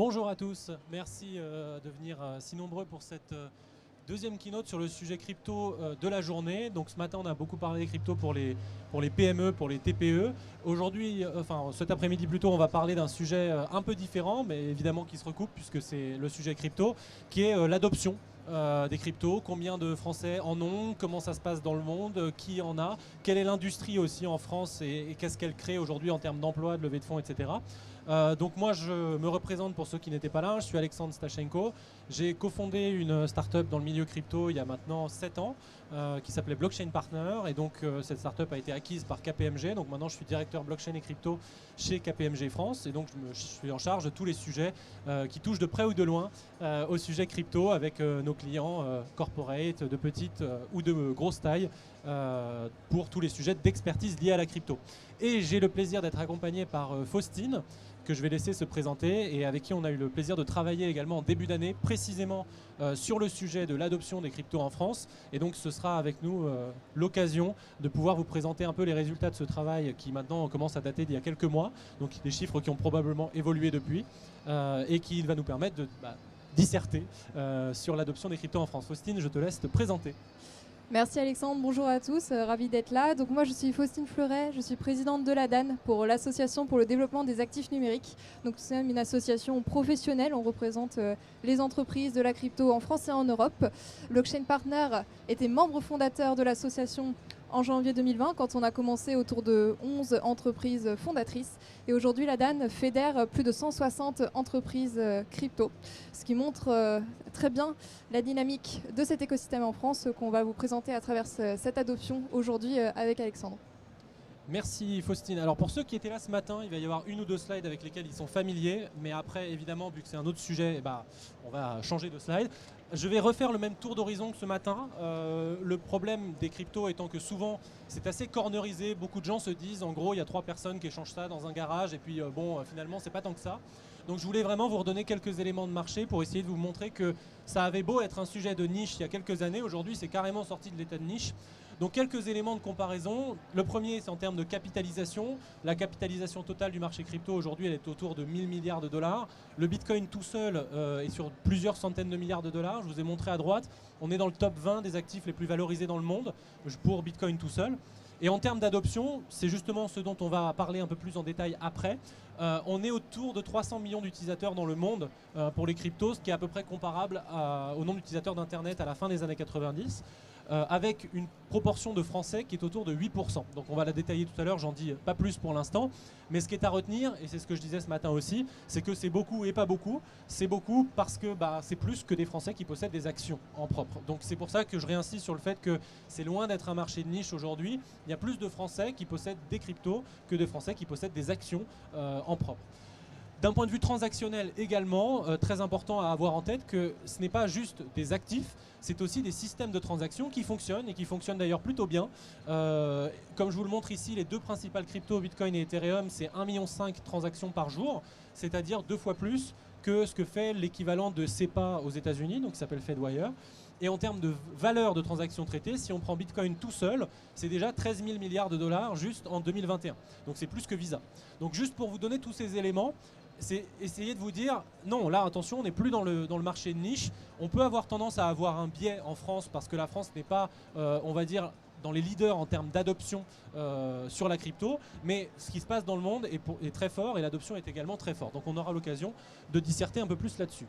Bonjour à tous, merci de venir si nombreux pour cette deuxième keynote sur le sujet crypto de la journée. Donc ce matin on a beaucoup parlé des cryptos pour les PME, pour les TPE. Aujourd'hui, cet après-midi plutôt, on va parler d'un sujet un peu différent, mais évidemment qui se recoupe puisque c'est le sujet crypto, qui est l'adoption des cryptos, combien de Français en ont, comment ça se passe dans le monde, qui en a, quelle est l'industrie aussi en France et qu'est-ce qu'elle crée aujourd'hui en termes d'emploi, de levée de fonds, etc. Donc moi je me représente pour ceux qui n'étaient pas là, je suis Alexandre Stachenko. J'ai cofondé une startup dans le milieu crypto il y a maintenant 7 ans qui s'appelait Blockchain Partner et donc cette startup a été acquise par KPMG. Donc maintenant je suis directeur blockchain et crypto chez KPMG France et donc je suis en charge de tous les sujets qui touchent de près ou de loin au sujet crypto avec nos clients corporate, de petite ou de grosse taille pour tous les sujets d'expertise liés à la crypto. Et j'ai le plaisir d'être accompagné par Faustine, que je vais laisser se présenter et avec qui on a eu le plaisir de travailler également en début d'année précisément sur le sujet de l'adoption des cryptos en France. Et donc ce sera avec nous l'occasion de pouvoir vous présenter un peu les résultats de ce travail qui maintenant commence à dater d'il y a quelques mois, donc des chiffres qui ont probablement évolué depuis et qui va nous permettre de disserter sur l'adoption des cryptos en France. Faustine, je te laisse te présenter. Merci Alexandre, bonjour à tous, ravi d'être là. Donc moi je suis Faustine Fleuret, je suis présidente de l'ADAN pour l'association pour le développement des actifs numériques. Donc c'est une association professionnelle, on représente les entreprises de la crypto en France et en Europe. Blockchain Partner était membre fondateur de l'association en janvier 2020 quand on a commencé autour de 11 entreprises fondatrices. Et aujourd'hui l'ADAN fédère plus de 160 entreprises crypto, ce qui montre très bien la dynamique de cet écosystème en France qu'on va vous présenter à travers cette adoption aujourd'hui avec Alexandre. Merci Faustine. Alors pour ceux qui étaient là ce matin, il va y avoir une ou deux slides avec lesquels ils sont familiers, mais après évidemment vu que c'est un autre sujet, on va changer de slide. Je vais refaire le même tour d'horizon que ce matin. Le problème des cryptos étant que souvent c'est assez cornerisé, beaucoup de gens se disent en gros il y a 3 personnes qui échangent ça dans un garage et puis finalement c'est pas tant que ça. Donc je voulais vraiment vous redonner quelques éléments de marché pour essayer de vous montrer que ça avait beau être un sujet de niche il y a quelques années, aujourd'hui c'est carrément sorti de l'état de niche. Donc quelques éléments de comparaison. Le premier, c'est en termes de capitalisation. La capitalisation totale du marché crypto, aujourd'hui, elle est autour de 1000 milliards de dollars. Le Bitcoin tout seul est sur plusieurs centaines de milliards de dollars. Je vous ai montré à droite, on est dans le top 20 des actifs les plus valorisés dans le monde pour Bitcoin tout seul. Et en termes d'adoption, c'est justement ce dont on va parler un peu plus en détail après. On est autour de 300 millions d'utilisateurs dans le monde pour les cryptos, ce qui est à peu près comparable au nombre d'utilisateurs d'Internet à la fin des années 90. Avec une proportion de Français qui est autour de 8%. Donc on va la détailler tout à l'heure, j'en dis pas plus pour l'instant. Mais ce qui est à retenir, et c'est ce que je disais ce matin aussi, c'est que c'est beaucoup et pas beaucoup. C'est beaucoup parce que c'est plus que des Français qui possèdent des actions en propre. Donc c'est pour ça que je réinsiste sur le fait que c'est loin d'être un marché de niche aujourd'hui. Il y a plus de Français qui possèdent des cryptos que de Français qui possèdent des actions en propre. D'un point de vue transactionnel également, très important à avoir en tête que ce n'est pas juste des actifs, c'est aussi des systèmes de transactions qui fonctionnent et qui fonctionnent d'ailleurs plutôt bien. Comme je vous le montre ici, les deux principales cryptos, Bitcoin et Ethereum, c'est 1,5 million de transactions par jour, c'est-à-dire 2 fois plus que ce que fait l'équivalent de SEPA aux États-Unis, donc qui s'appelle Fedwire. Et en termes de valeur de transactions traitées, si on prend Bitcoin tout seul, c'est déjà 13 000 milliards de dollars juste en 2021. Donc c'est plus que Visa. Donc juste pour vous donner tous ces éléments, c'est essayer de vous dire, non, là, attention, on n'est plus dans le marché de niche. On peut avoir tendance à avoir un biais en France parce que la France n'est pas, on va dire, dans les leaders en termes d'adoption sur la crypto. Mais ce qui se passe dans le monde est très fort et l'adoption est également très forte. Donc on aura l'occasion de disserter un peu plus là-dessus.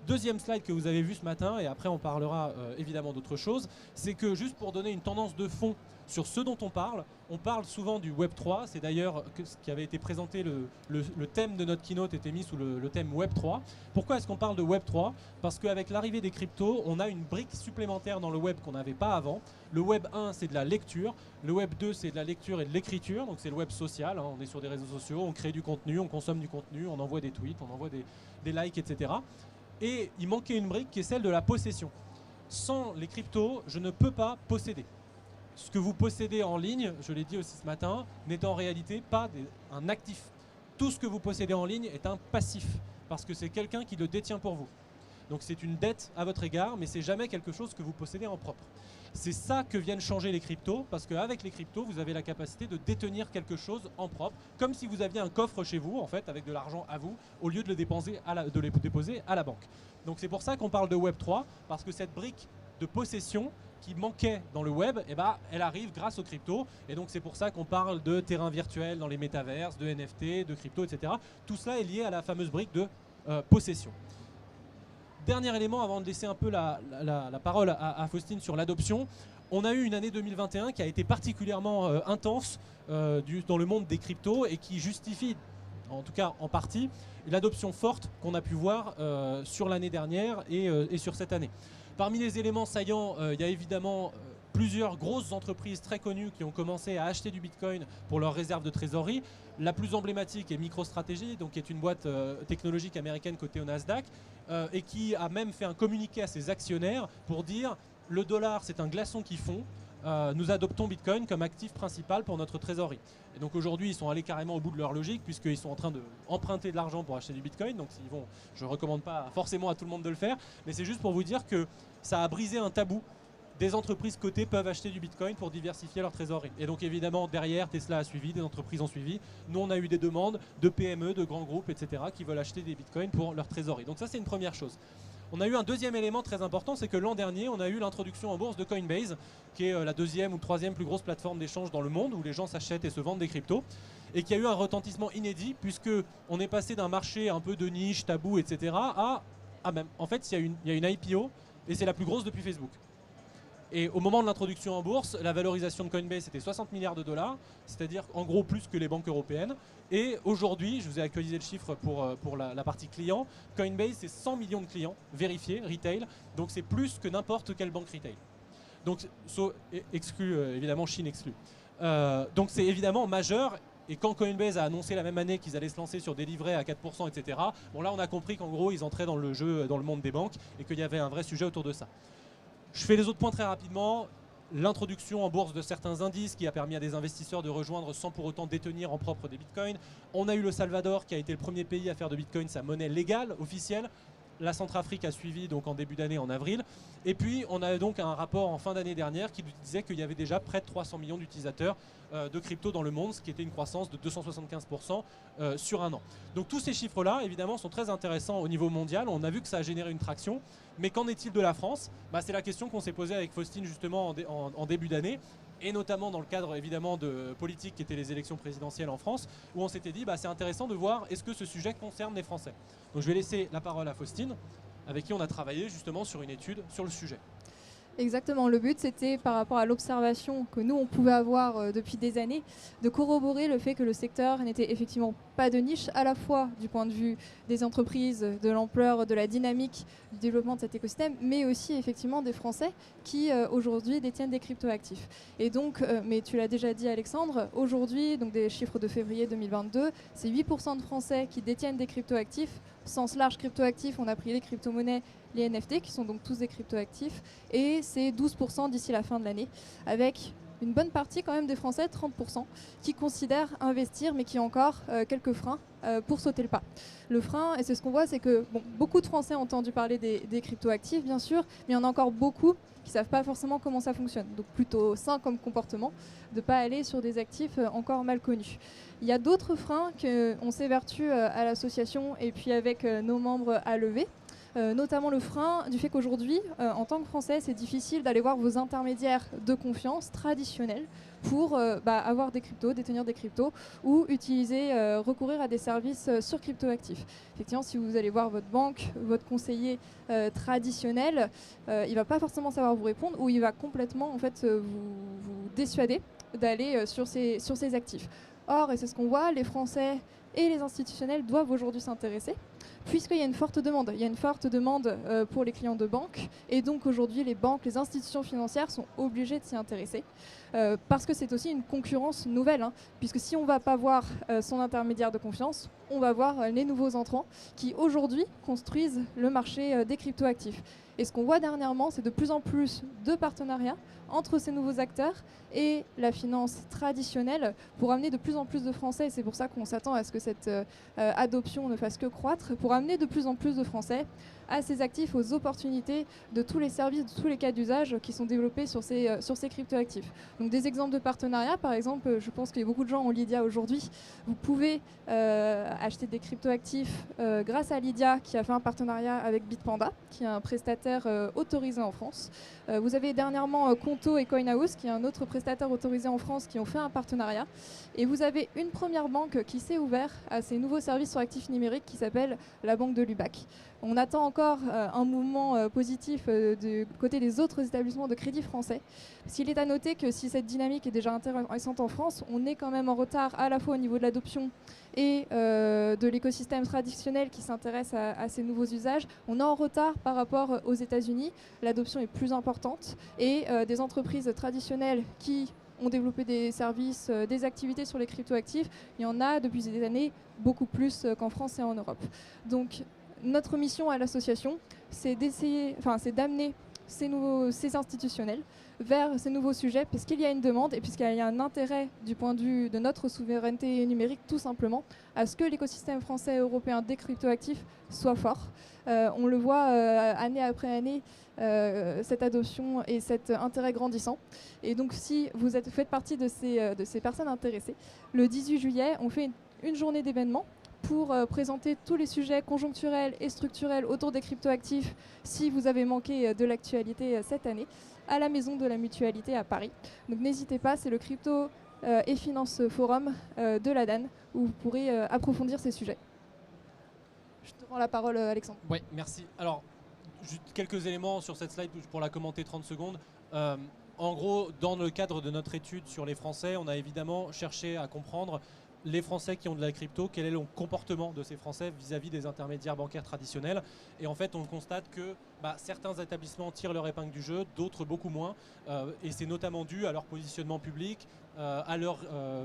Deuxième slide que vous avez vu ce matin, et après on parlera évidemment d'autres choses, c'est que juste pour donner une tendance de fond sur ce dont on parle souvent du Web 3, c'est d'ailleurs ce qui avait été présenté, le thème de notre keynote était mis sous le thème Web 3. Pourquoi est-ce qu'on parle de Web 3? Parce qu'avec l'arrivée des cryptos, on a une brique supplémentaire dans le Web qu'on n'avait pas avant. Le Web 1, c'est de la lecture, le Web 2, c'est de la lecture et de l'écriture, donc c'est le Web social, hein. On est sur des réseaux sociaux, on crée du contenu, on consomme du contenu, on envoie des tweets, on envoie des likes, etc. Et il manquait une brique qui est celle de la possession. Sans les cryptos, je ne peux pas posséder. Ce que vous possédez en ligne, je l'ai dit aussi ce matin, n'est en réalité pas un actif. Tout ce que vous possédez en ligne est un passif, parce que c'est quelqu'un qui le détient pour vous. Donc c'est une dette à votre égard, mais c'est jamais quelque chose que vous possédez en propre. C'est ça que viennent changer les cryptos, parce qu'avec les cryptos, vous avez la capacité de détenir quelque chose en propre, comme si vous aviez un coffre chez vous, en fait, avec de l'argent à vous, au lieu de le déposer à la banque. Donc c'est pour ça qu'on parle de Web3, parce que cette brique de possession qui manquait dans le web, eh ben, elle arrive grâce aux cryptos. Et donc c'est pour ça qu'on parle de terrain virtuel dans les métaverses, de NFT, de crypto, etc. Tout cela est lié à la fameuse brique de possession. Dernier élément avant de laisser un peu la parole à Faustine sur l'adoption. On a eu une année 2021 qui a été particulièrement intense dans le monde des cryptos et qui justifie, en tout cas en partie, l'adoption forte qu'on a pu voir sur l'année dernière et sur cette année. Parmi les éléments saillants, il y a évidemment plusieurs grosses entreprises très connues qui ont commencé à acheter du Bitcoin pour leurs réserves de trésorerie. La plus emblématique est MicroStrategy, donc qui est une boîte technologique américaine cotée au Nasdaq, et qui a même fait un communiqué à ses actionnaires pour dire le dollar c'est un glaçon qui fond, nous adoptons Bitcoin comme actif principal pour notre trésorerie. Et donc aujourd'hui ils sont allés carrément au bout de leur logique puisqu'ils sont en train d'emprunter de l'argent pour acheter du Bitcoin. Donc s'ils vont, je ne recommande pas forcément à tout le monde de le faire, mais c'est juste pour vous dire que ça a brisé un tabou. Des entreprises cotées peuvent acheter du Bitcoin pour diversifier leur trésorerie. Et donc évidemment derrière Tesla a suivi, des entreprises ont suivi. Nous on a eu des demandes de PME, de grands groupes, etc. qui veulent acheter des Bitcoins pour leur trésorerie. Donc ça c'est une première chose. On a eu un deuxième élément très important, c'est que l'an dernier, on a eu l'introduction en bourse de Coinbase, qui est la deuxième ou troisième plus grosse plateforme d'échange dans le monde, où les gens s'achètent et se vendent des cryptos, et qui a eu un retentissement inédit, puisqu'on est passé d'un marché un peu de niche, tabou, etc. à même. En fait, il y a une IPO, et c'est la plus grosse depuis Facebook. Et au moment de l'introduction en bourse, la valorisation de Coinbase était 60 milliards de dollars, c'est-à-dire en gros plus que les banques européennes. Et aujourd'hui, je vous ai actualisé le chiffre pour la partie client, Coinbase c'est 100 millions de clients vérifiés, retail, donc c'est plus que n'importe quelle banque retail. Donc exclu, évidemment Chine exclue. Donc c'est évidemment majeur. Et quand Coinbase a annoncé la même année qu'ils allaient se lancer sur des livrets à 4%, etc., bon là on a compris qu'en gros ils entraient dans le jeu, dans le monde des banques et qu'il y avait un vrai sujet autour de ça. Je fais les autres points très rapidement. L'introduction en bourse de certains indices qui a permis à des investisseurs de rejoindre sans pour autant détenir en propre des bitcoins. On a eu le Salvador qui a été le premier pays à faire de bitcoin sa monnaie légale, officielle. La Centrafrique a suivi donc en début d'année, en avril. Et puis on a donc un rapport en fin d'année dernière qui nous disait qu'il y avait déjà près de 300 millions d'utilisateurs de crypto dans le monde, ce qui était une croissance de 275% sur un an. Donc tous ces chiffres-là, évidemment, sont très intéressants au niveau mondial. On a vu que ça a généré une traction. Mais qu'en est-il de la France ? C'est la question qu'on s'est posée avec Faustine justement en début d'année, et notamment dans le cadre évidemment de politique qui étaient les élections présidentielles en France, où on s'était dit c'est intéressant de voir est-ce que ce sujet concerne les Français. Donc je vais laisser la parole à Faustine, avec qui on a travaillé justement sur une étude sur le sujet. Exactement, le but c'était par rapport à l'observation que nous on pouvait avoir depuis des années, de corroborer le fait que le secteur n'était effectivement pas de niche, à la fois du point de vue des entreprises, de l'ampleur, de la dynamique, du développement de cet écosystème, mais aussi effectivement des Français qui aujourd'hui détiennent des cryptoactifs. Et donc, mais tu l'as déjà dit Alexandre, aujourd'hui, donc des chiffres de février 2022, c'est 8% de Français qui détiennent des cryptoactifs. Sens large cryptoactifs, on a pris les crypto-monnaies, les NFT qui sont donc tous des cryptoactifs, et c'est 12% d'ici la fin de l'année, avec une bonne partie quand même des Français, 30%, qui considèrent investir mais qui ont encore quelques freins pour sauter le pas. Le frein, et c'est ce qu'on voit, c'est que beaucoup de Français ont entendu parler des cryptoactifs bien sûr, mais il y en a encore beaucoup qui ne savent pas forcément comment ça fonctionne. Donc plutôt sain comme comportement de ne pas aller sur des actifs encore mal connus. Il y a d'autres freins qu'on s'évertue à l'association et puis avec nos membres à lever. Notamment le frein du fait qu'aujourd'hui, en tant que Français, c'est difficile d'aller voir vos intermédiaires de confiance traditionnels pour avoir des cryptos, détenir des cryptos ou recourir à des services sur cryptoactifs. Effectivement, si vous allez voir votre banque, votre conseiller traditionnel, il ne va pas forcément savoir vous répondre ou il va complètement en fait, vous dissuader d'aller sur ces actifs. Or, et c'est ce qu'on voit, les Français et les institutionnels doivent aujourd'hui s'intéresser, puisqu'il y a une forte demande. Il y a une forte demande pour les clients de banque, et donc aujourd'hui les banques, les institutions financières sont obligées de s'y intéresser, parce que c'est aussi une concurrence nouvelle, puisque si on ne va pas voir son intermédiaire de confiance, on va voir les nouveaux entrants qui aujourd'hui construisent le marché des cryptoactifs. Et ce qu'on voit dernièrement, c'est de plus en plus de partenariats entre ces nouveaux acteurs et la finance traditionnelle pour amener de plus en plus de Français, et c'est pour ça qu'on s'attend à ce que cette adoption ne fasse que croître, pour amener de plus en plus de Français à ces actifs, aux opportunités de tous les services, de tous les cas d'usage qui sont développés sur ces cryptoactifs. Donc des exemples de partenariats, par exemple, je pense que beaucoup de gens ont Lydia aujourd'hui. Vous pouvez acheter des cryptoactifs grâce à Lydia qui a fait un partenariat avec Bitpanda, qui est un prestataire autorisé en France. Vous avez dernièrement Conto et CoinHouse, qui est un autre prestataire autorisé en France, qui ont fait un partenariat. Et vous avez une première banque qui s'est ouverte à ces nouveaux services sur actifs numériques qui s'appelle la Banque de Lubac. On attend encore un mouvement positif du côté des autres établissements de crédit français. S'il est à noter que si cette dynamique est déjà intéressante en France, on est quand même en retard à la fois au niveau de l'adoption et de l'écosystème traditionnel qui s'intéresse à ces nouveaux usages. On est en retard par rapport aux États-Unis. L'adoption est plus importante et des entreprises traditionnelles qui ont développé des services, des activités sur les cryptoactifs. Il y en a depuis des années beaucoup plus qu'en France et en Europe. Donc notre mission à l'association, c'est d'amener ces institutionnels vers ces nouveaux sujets, puisqu'il y a une demande et puisqu'il y a un intérêt du point de vue de notre souveraineté numérique, tout simplement, à ce que l'écosystème français et européen des cryptoactifs soit fort. On le voit année après année, cette adoption et cet intérêt grandissant. Et donc si vous faites partie de ces personnes intéressées, le 18 juillet, on fait une journée d'événements pour présenter tous les sujets conjoncturels et structurels autour des cryptoactifs si vous avez manqué de l'actualité cette année, à la Maison de la Mutualité à Paris. Donc n'hésitez pas, c'est le Crypto et Finance Forum de la DAN où vous pourrez approfondir ces sujets. Je te rends la parole, Alexandre. Oui, merci. Alors, juste quelques éléments sur cette slide pour la commenter 30 secondes. En gros, dans le cadre de notre étude sur les Français, on a évidemment cherché à comprendre les Français qui ont de la crypto, quel est le comportement de ces Français vis-à-vis des intermédiaires bancaires traditionnels. Et en fait, on constate que certains établissements tirent leur épingle du jeu, d'autres beaucoup moins. Et c'est notamment dû à leur positionnement public, à leur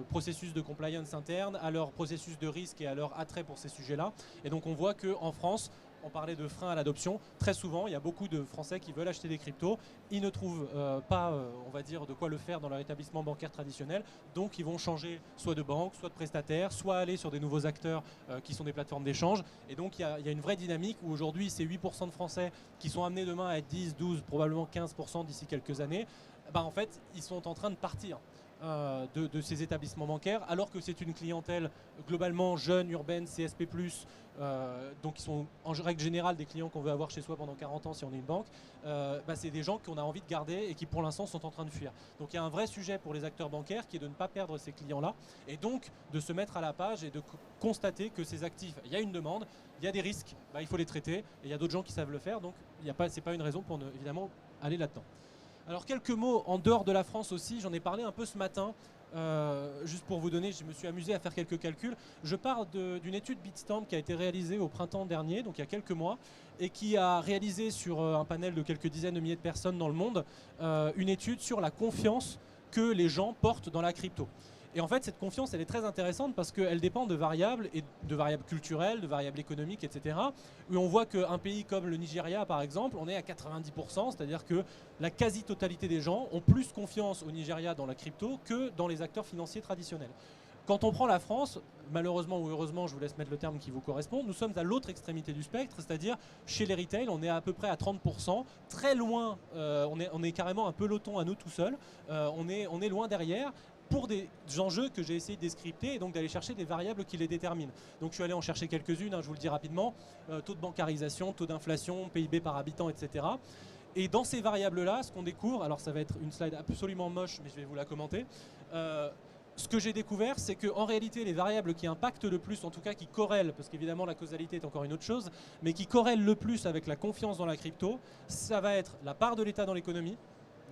processus de compliance interne, à leur processus de risque et à leur attrait pour ces sujets-là. Et donc on voit qu'en France, on parlait de frein à l'adoption. Très souvent, il y a beaucoup de Français qui veulent acheter des cryptos. Ils ne trouvent pas, on va dire, de quoi le faire dans leur établissement bancaire traditionnel. Donc, ils vont changer soit de banque, soit de prestataire, soit aller sur des nouveaux acteurs qui sont des plateformes d'échange. Et donc, il y a une vraie dynamique où aujourd'hui, c'est 8% de Français qui sont amenés demain à être 10, 12, probablement 15% d'ici quelques années. En fait, ils sont en train de partir de ces établissements bancaires, alors que c'est une clientèle globalement jeune, urbaine, CSP+, donc ils sont en règle générale des clients qu'on veut avoir chez soi pendant 40 ans si on est une banque. C'est des gens qu'on a envie de garder et qui pour l'instant sont en train de fuir. Donc il y a un vrai sujet pour les acteurs bancaires qui est de ne pas perdre ces clients-là et donc de se mettre à la page et de constater que ces actifs, il y a une demande, il y a des risques, il faut les traiter et il y a d'autres gens qui savent le faire, donc c'est pas une raison pour évidemment aller là-dedans. Alors quelques mots en dehors de la France aussi, j'en ai parlé un peu ce matin, juste pour vous donner, je me suis amusé à faire quelques calculs. Je pars d'une étude Bitstamp qui a été réalisée au printemps dernier, donc il y a quelques mois, et qui a réalisé sur un panel de quelques dizaines de milliers de personnes dans le monde, une étude sur la confiance que les gens portent dans la crypto. Et en fait, cette confiance, elle est très intéressante parce qu'elle dépend de variables, et de variables culturelles, de variables économiques, etc. Où on voit qu'un pays comme le Nigeria, par exemple, on est à 90%, c'est-à-dire que la quasi-totalité des gens ont plus confiance au Nigeria dans la crypto que dans les acteurs financiers traditionnels. Quand on prend la France, malheureusement ou heureusement, je vous laisse mettre le terme qui vous correspond, nous sommes à l'autre extrémité du spectre, c'est-à-dire chez les retail, on est à peu près à 30%, très loin, on est carrément un peloton à nous tout seuls, on est loin derrière, pour des enjeux que j'ai essayé de décrypter et donc d'aller chercher des variables qui les déterminent. Donc je suis allé en chercher quelques-unes, je vous le dis rapidement, taux de bancarisation, taux d'inflation, PIB par habitant, etc. Et dans ces variables-là, ce qu'on découvre, alors ça va être une slide absolument moche, mais je vais vous la commenter, ce que j'ai découvert, c'est qu'en réalité, les variables qui impactent le plus, en tout cas qui corrèlent, parce qu'évidemment la causalité est encore une autre chose, mais qui corrèlent le plus avec la confiance dans la crypto, ça va être la part de l'État dans l'économie.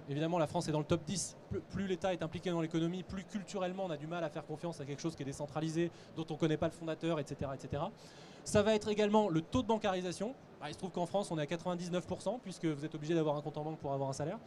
Évidemment, la France est dans le top 10. Plus l'État est impliqué dans l'économie, plus culturellement on a du mal à faire confiance à quelque chose qui est décentralisé, dont on ne connaît pas le fondateur, etc., etc. Ça va être également le taux de bancarisation. Il se trouve qu'en France, on est à 99%, puisque vous êtes obligé d'avoir un compte en banque pour avoir un salaire.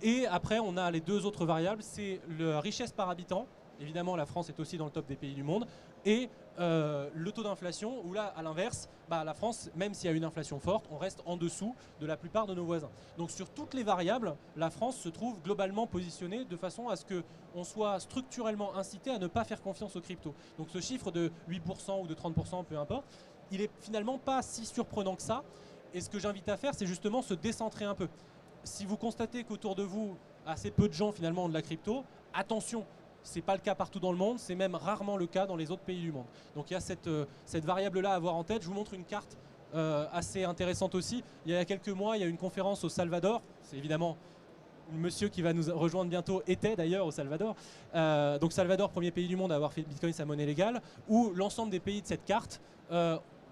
Et après, on a les deux autres variables, c'est la richesse par habitant. Évidemment, la France est aussi dans le top des pays du monde. Et le taux d'inflation, où là, à l'inverse, la France, même s'il y a une inflation forte, on reste en dessous de la plupart de nos voisins. Donc sur toutes les variables, la France se trouve globalement positionnée de façon à ce qu'on soit structurellement incité à ne pas faire confiance aux cryptos. Donc ce chiffre de 8% ou de 30%, peu importe, il est finalement pas si surprenant que ça. Et ce que j'invite à faire, c'est justement se décentrer un peu. Si vous constatez qu'autour de vous, assez peu de gens finalement ont de la crypto, attention, ce n'est pas le cas partout dans le monde, c'est même rarement le cas dans les autres pays du monde. Donc il y a cette variable-là à avoir en tête. Je vous montre une carte assez intéressante aussi. Il y a quelques mois, il y a eu une conférence au Salvador. C'est évidemment le monsieur qui va nous rejoindre bientôt était d'ailleurs au Salvador. Donc Salvador, premier pays du monde à avoir fait le Bitcoin sa monnaie légale, où l'ensemble des pays de cette carte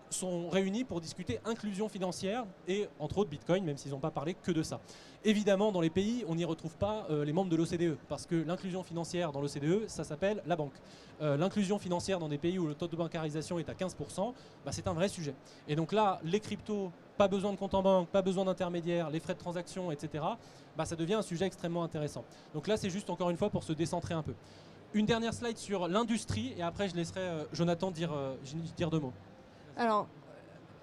sont réunis pour discuter inclusion financière et entre autres Bitcoin, même s'ils n'ont pas parlé que de ça. Évidemment, dans les pays, on n'y retrouve pas les membres de l'OCDE, parce que l'inclusion financière dans l'OCDE, ça s'appelle la banque. L'inclusion financière dans des pays où le taux de bancarisation est à 15%, bah, c'est un vrai sujet. Et donc là, les cryptos, pas besoin de compte en banque, pas besoin d'intermédiaire, les frais de transaction, etc., bah, ça devient un sujet extrêmement intéressant. Donc là, c'est juste encore une fois pour se décentrer un peu. Une dernière slide sur l'industrie, et après je laisserai Jonathan dire 2 mots. Alors,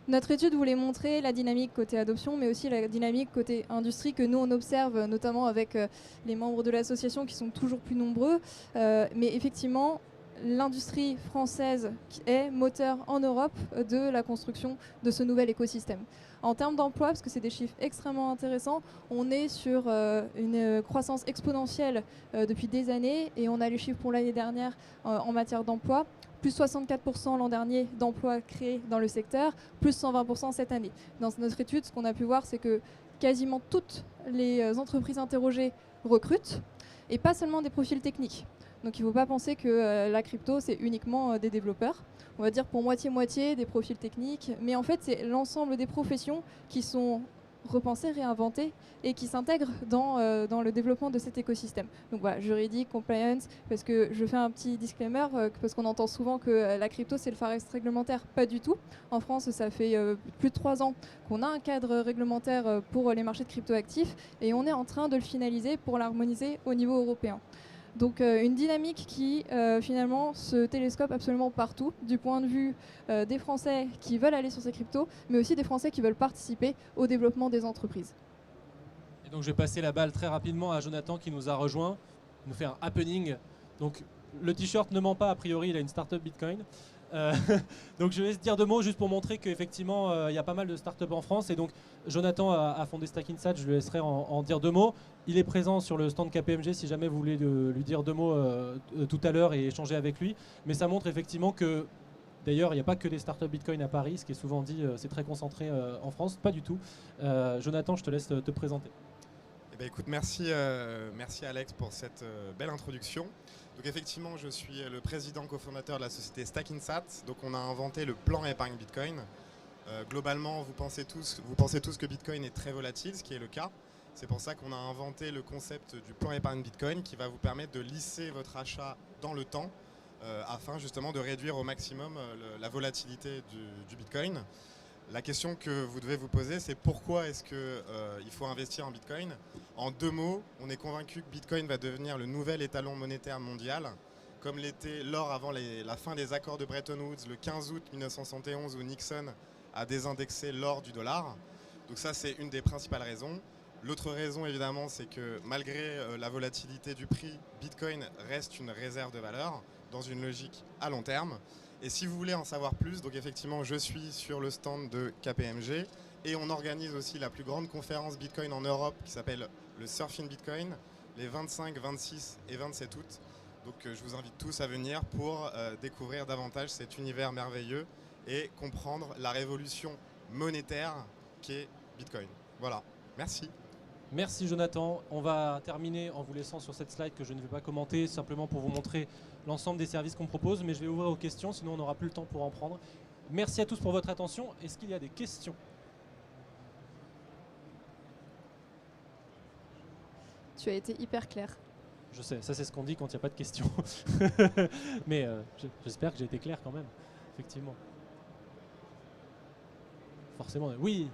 notre étude voulait montrer la dynamique côté adoption, mais aussi la dynamique côté industrie que nous on observe, notamment avec les membres de l'association qui sont toujours plus nombreux. Mais effectivement, l'industrie française est moteur en Europe de la construction de ce nouvel écosystème. En termes d'emploi, parce que c'est des chiffres extrêmement intéressants, on est sur une croissance exponentielle depuis des années, et on a les chiffres pour l'année dernière en matière d'emploi. Plus 64% l'an dernier d'emplois créés dans le secteur, plus 120% cette année. Dans notre étude, ce qu'on a pu voir, c'est que quasiment toutes les entreprises interrogées recrutent, et pas seulement des profils techniques. Donc il ne faut pas penser que la crypto, c'est uniquement des développeurs. On va dire pour moitié-moitié des profils techniques, mais en fait, c'est l'ensemble des professions qui sont repensées, réinventées et qui s'intègrent dans le développement de cet écosystème. Donc voilà, juridique, compliance, parce que je fais un petit disclaimer, parce qu'on entend souvent que la crypto c'est le Far West réglementaire, pas du tout. En France, ça fait plus de 3 ans qu'on a un cadre réglementaire pour les marchés de crypto-actifs, et on est en train de le finaliser pour l'harmoniser au niveau européen. Donc une dynamique qui finalement se télescope absolument partout, du point de vue des Français qui veulent aller sur ces cryptos, mais aussi des Français qui veulent participer au développement des entreprises. Et donc je vais passer la balle très rapidement à Jonathan qui nous a rejoint, il nous fait un happening. Donc le t-shirt ne ment pas, a priori il a une startup Bitcoin. Donc je vais dire 2 mots juste pour montrer qu'effectivement il y a pas mal de startups en France, et donc Jonathan a fondé Stackinsat, je lui laisserai en dire 2 mots. Il est présent sur le stand KPMG si jamais vous voulez lui dire 2 mots tout à l'heure et échanger avec lui, mais ça montre effectivement que d'ailleurs il n'y a pas que des startups Bitcoin à Paris, ce qui est souvent dit, c'est très concentré en France, pas du tout. Jonathan, je te laisse te présenter. Eh bien, écoute, merci Alex pour cette belle introduction. Donc effectivement, je suis le président cofondateur de la société Stackinsat. Donc on a inventé le plan épargne Bitcoin. Globalement, vous pensez tous que Bitcoin est très volatile, ce qui est le cas. C'est pour ça qu'on a inventé le concept du plan épargne Bitcoin qui va vous permettre de lisser votre achat dans le temps afin justement de réduire au maximum la volatilité du Bitcoin. La question que vous devez vous poser, c'est pourquoi est-ce qu'il faut investir en Bitcoin? En 2 mots, on est convaincu que Bitcoin va devenir le nouvel étalon monétaire mondial, comme l'était l'or avant la fin des accords de Bretton Woods le 15 août 1971 où Nixon a désindexé l'or du dollar. Donc ça, c'est une des principales raisons. L'autre raison, évidemment, c'est que malgré la volatilité du prix, Bitcoin reste une réserve de valeur dans une logique à long terme. Et si vous voulez en savoir plus, donc effectivement, je suis sur le stand de KPMG et on organise aussi la plus grande conférence Bitcoin en Europe qui s'appelle le Surfing Bitcoin, les 25, 26 et 27 août. Donc je vous invite tous à venir pour découvrir davantage cet univers merveilleux et comprendre la révolution monétaire qu'est Bitcoin. Voilà, merci. Merci Jonathan. On va terminer en vous laissant sur cette slide que je ne vais pas commenter, simplement pour vous montrer l'ensemble des services qu'on propose, mais je vais ouvrir aux questions, sinon on n'aura plus le temps pour en prendre. Merci à tous pour votre attention. Est-ce qu'il y a des questions? Tu as été hyper clair. Je sais, ça c'est ce qu'on dit quand il n'y a pas de questions. Mais j'espère que j'ai été clair quand même, effectivement. Forcément, oui.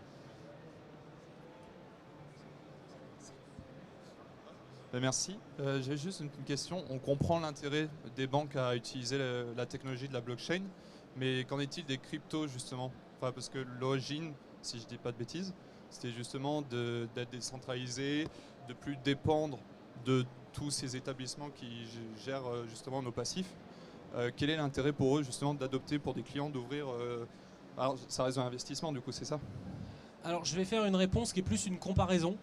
Merci. J'ai juste une question. On comprend l'intérêt des banques à utiliser la technologie de la blockchain, mais qu'en est-il des cryptos justement? Enfin, parce que l'origine, si je ne dis pas de bêtises, c'était justement d'être décentralisé, de plus dépendre de tous ces établissements qui gèrent justement nos passifs. Quel est l'intérêt pour eux justement d'adopter pour des clients, d'ouvrir alors, ça reste un investissement du coup, c'est ça? Alors je vais faire une réponse qui est plus une comparaison.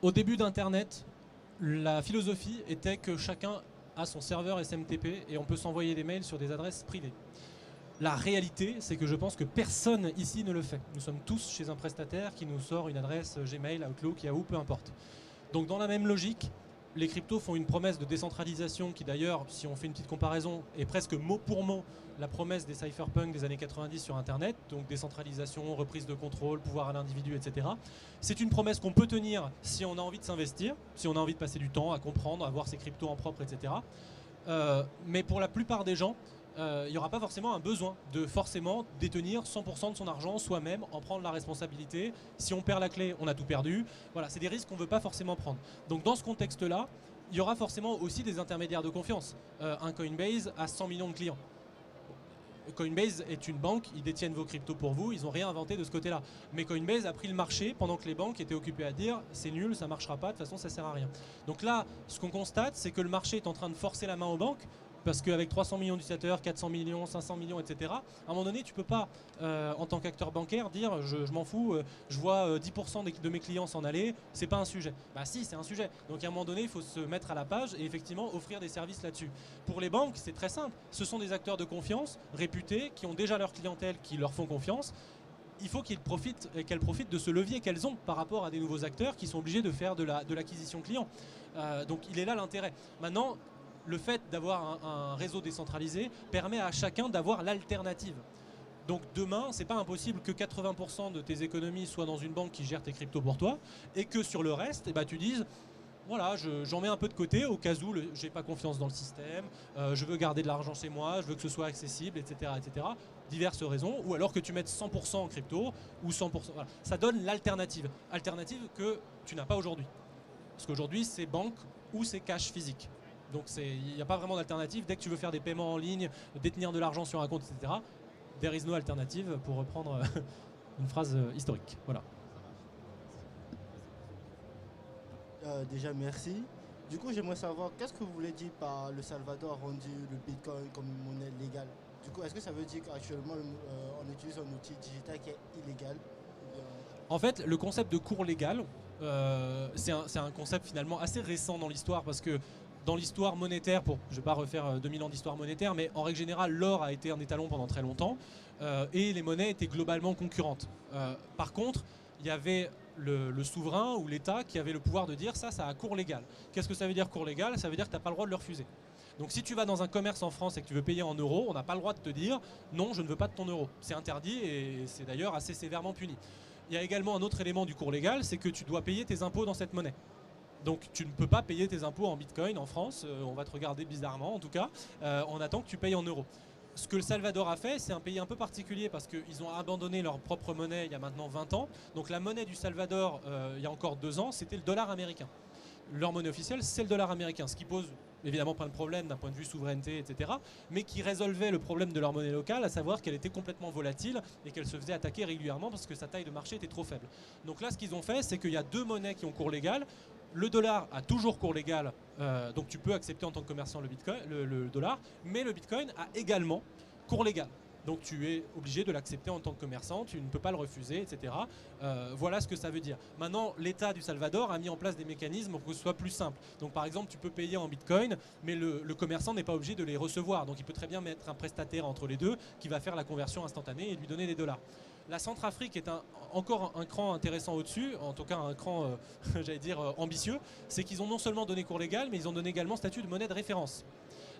Au début d'Internet, la philosophie était que chacun a son serveur SMTP et on peut s'envoyer des mails sur des adresses privées. La réalité, c'est que je pense que personne ici ne le fait. Nous sommes tous chez un prestataire qui nous sort une adresse Gmail, Outlook, Yahoo, peu importe. Donc dans la même logique, les cryptos font une promesse de décentralisation qui d'ailleurs, si on fait une petite comparaison, est presque mot pour mot la promesse des cypherpunks des années 90 sur Internet. Donc décentralisation, reprise de contrôle, pouvoir à l'individu, etc. C'est une promesse qu'on peut tenir si on a envie de s'investir, si on a envie de passer du temps à comprendre, à voir ses cryptos en propre, etc. Mais pour la plupart des gens, il n'y aura pas forcément un besoin de forcément détenir 100% de son argent soi-même, en prendre la responsabilité. Si on perd la clé, on a tout perdu. Voilà, c'est des risques qu'on ne veut pas forcément prendre. Donc dans ce contexte-là, il y aura forcément aussi des intermédiaires de confiance. Un Coinbase a 100 millions de clients. Coinbase est une banque, ils détiennent vos cryptos pour vous, ils n'ont rien inventé de ce côté-là. Mais Coinbase a pris le marché pendant que les banques étaient occupées à dire c'est nul, ça ne marchera pas, de toute façon ça ne sert à rien. Donc là, ce qu'on constate, c'est que le marché est en train de forcer la main aux banques. Parce qu'avec 300 millions d'utilisateurs, 400 millions, 500 millions, etc., à un moment donné, tu ne peux pas, en tant qu'acteur bancaire, dire je m'en fous, je vois 10% de mes clients s'en aller, c'est pas un sujet. Bah si, c'est un sujet. Donc à un moment donné, il faut se mettre à la page et effectivement offrir des services là-dessus. Pour les banques, c'est très simple. Ce sont des acteurs de confiance, réputés, qui ont déjà leur clientèle, qui leur font confiance. Il faut qu'elles profitent de ce levier qu'elles ont par rapport à des nouveaux acteurs qui sont obligés de faire de l'acquisition client. Donc il est là l'intérêt. Maintenant, le fait d'avoir un réseau décentralisé permet à chacun d'avoir l'alternative. Donc demain, c'est pas impossible que 80% de tes économies soient dans une banque qui gère tes cryptos pour toi et que sur le reste, tu dises voilà, j'en mets un peu de côté au cas où j'ai pas confiance dans le système, je veux garder de l'argent chez moi, je veux que ce soit accessible, etc., etc. Diverses raisons, ou alors que tu mettes 100% en crypto ou 100%. Voilà. Ça donne l'alternative. Alternative que tu n'as pas aujourd'hui. Parce qu'aujourd'hui, c'est banque ou c'est cash physique. Donc il n'y a pas vraiment d'alternative. Dès que tu veux faire des paiements en ligne, détenir de l'argent sur un compte, etc., there is no alternative, pour reprendre une phrase historique. Voilà. Déjà, merci. Du coup, j'aimerais savoir, qu'est-ce que vous voulez dire par le Salvador a rendu le Bitcoin comme une monnaie légale? Du coup, est-ce que ça veut dire qu'actuellement, on utilise un outil digital qui est illégal? En fait, le concept de cours légal, c'est un concept finalement assez récent dans l'histoire parce que dans l'histoire monétaire, je ne vais pas refaire 2000 ans d'histoire monétaire, mais en règle générale, l'or a été un étalon pendant très longtemps et les monnaies étaient globalement concurrentes. Par contre, il y avait le souverain ou l'État qui avait le pouvoir de dire ça a cours légal. Qu'est-ce que ça veut dire cours légal? Ça veut dire que tu n'as pas le droit de le refuser. Donc si tu vas dans un commerce en France et que tu veux payer en euros, on n'a pas le droit de te dire non, je ne veux pas de ton euro. C'est interdit et c'est d'ailleurs assez sévèrement puni. Il y a également un autre élément du cours légal, c'est que tu dois payer tes impôts dans cette monnaie. Donc tu ne peux pas payer tes impôts en Bitcoin en France, on va te regarder bizarrement en tout cas, on attend que tu payes en euros. Ce que le Salvador a fait, c'est un pays un peu particulier parce qu'ils ont abandonné leur propre monnaie il y a maintenant 20 ans. Donc la monnaie du Salvador, il y a encore 2 ans, c'était le dollar américain. Leur monnaie officielle, c'est le dollar américain, ce qui pose évidemment plein de problèmes d'un point de vue souveraineté, etc., mais qui résolvait le problème de leur monnaie locale, à savoir qu'elle était complètement volatile et qu'elle se faisait attaquer régulièrement parce que sa taille de marché était trop faible. Donc là, ce qu'ils ont fait, c'est qu'il y a 2 monnaies qui ont cours légal. Le dollar a toujours cours légal, donc tu peux accepter en tant que commerçant le dollar, mais le Bitcoin a également cours légal. Donc tu es obligé de l'accepter en tant que commerçant, tu ne peux pas le refuser, etc. Voilà ce que ça veut dire. Maintenant, l'État du Salvador a mis en place des mécanismes pour que ce soit plus simple. Donc par exemple, tu peux payer en Bitcoin, mais le commerçant n'est pas obligé de les recevoir. Donc il peut très bien mettre un prestataire entre les deux qui va faire la conversion instantanée et lui donner des dollars. La Centrafrique est encore un cran intéressant au-dessus, en tout cas un cran, j'allais dire, ambitieux. C'est qu'ils ont non seulement donné cours légal, mais ils ont donné également statut de monnaie de référence.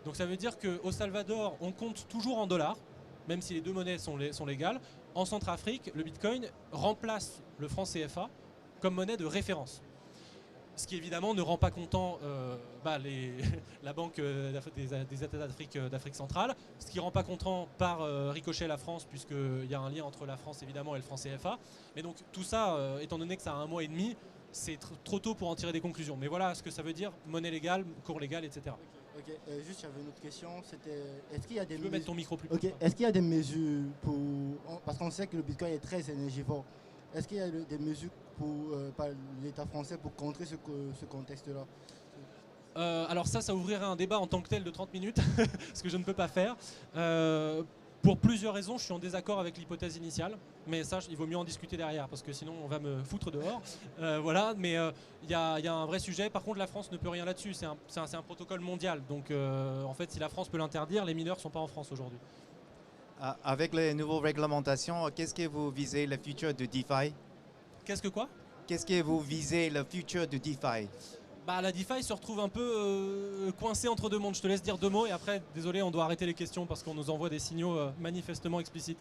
Donc ça veut dire qu'au Salvador, on compte toujours en dollars, même si les 2 monnaies sont légales. En Centrafrique, le Bitcoin remplace le franc CFA comme monnaie de référence. Ce qui évidemment ne rend pas content la Banque des États d'Afrique centrale, ce qui ne rend pas content par ricochet la France, puisqu'il y a un lien entre la France évidemment et le franc CFA. Mais donc tout ça, étant donné que ça a 1 mois et demi, c'est trop tôt pour en tirer des conclusions. Mais voilà ce que ça veut dire, monnaie légale, cours légal, etc. Ok, juste j'avais une autre question, c'était est-ce qu'il y a des Tu peux mettre ton micro plus Ok, est-ce qu'il y a des mesures pour... Parce qu'on sait que le Bitcoin est très énergivore. Est-ce qu'il y a des mesures par l'État français pour contrer ce contexte-là? Alors ça ouvrirait un débat en tant que tel de 30 minutes, ce que je ne peux pas faire. Pour plusieurs raisons, je suis en désaccord avec l'hypothèse initiale, mais ça, il vaut mieux en discuter derrière, parce que sinon on va me foutre dehors. Voilà, mais il y a un vrai sujet. Par contre, la France ne peut rien là-dessus, c'est un protocole mondial. Donc en fait, si la France peut l'interdire, les mineurs ne sont pas en France aujourd'hui. Avec les nouvelles réglementations, qu'est-ce que vous visez le futur de DeFi? Qu'est-ce que quoi? Qu'est-ce que vous visez le futur de DeFi? Bah, la DeFi se retrouve un peu coincée entre deux mondes. Je te laisse dire deux mots et après, désolé, on doit arrêter les questions parce qu'on nous envoie des signaux manifestement explicites.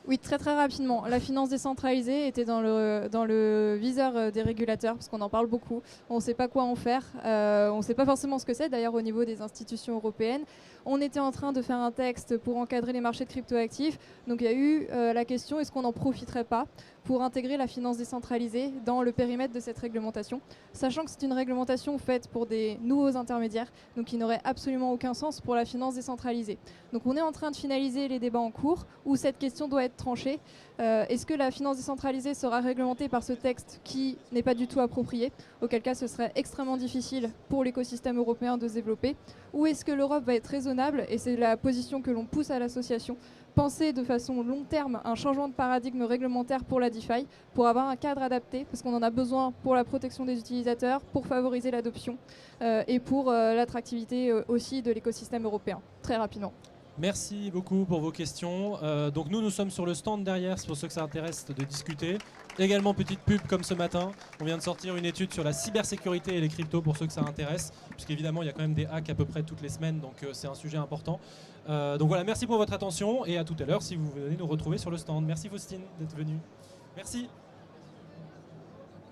Oui, très très rapidement. La finance décentralisée était dans le viseur des régulateurs, parce qu'on en parle beaucoup. On ne sait pas quoi en faire. On ne sait pas forcément ce que c'est, d'ailleurs, au niveau des institutions européennes. On était en train de faire un texte pour encadrer les marchés de cryptoactifs. Donc il y a eu la question, est-ce qu'on n'en profiterait pas pour intégrer la finance décentralisée dans le périmètre de cette réglementation, sachant que c'est une réglementation faite pour des nouveaux intermédiaires, donc il n'aurait absolument aucun sens pour la finance décentralisée. Donc on est en train de finaliser les débats en cours, où cette question doit être tranchée. Est-ce que la finance décentralisée sera réglementée par ce texte qui n'est pas du tout approprié, auquel cas ce serait extrêmement difficile pour l'écosystème européen de se développer, ou est-ce que l'Europe va être raisonnable, et c'est la position que l'on pousse à l'association, penser de façon long terme un changement de paradigme réglementaire pour la DeFi, pour avoir un cadre adapté, parce qu'on en a besoin pour la protection des utilisateurs, pour favoriser l'adoption et pour l'attractivité aussi de l'écosystème européen, très rapidement. Merci beaucoup pour vos questions. Donc nous sommes sur le stand derrière, c'est pour ceux que ça intéresse de discuter. Également petite pub comme ce matin, on vient de sortir une étude sur la cybersécurité et les cryptos pour ceux que ça intéresse, puisqu'évidemment il y a quand même des hacks à peu près toutes les semaines, donc c'est un sujet important. Donc voilà, merci pour votre attention et à tout à l'heure si vous venez nous retrouver sur le stand. Merci Faustine d'être venue. Merci.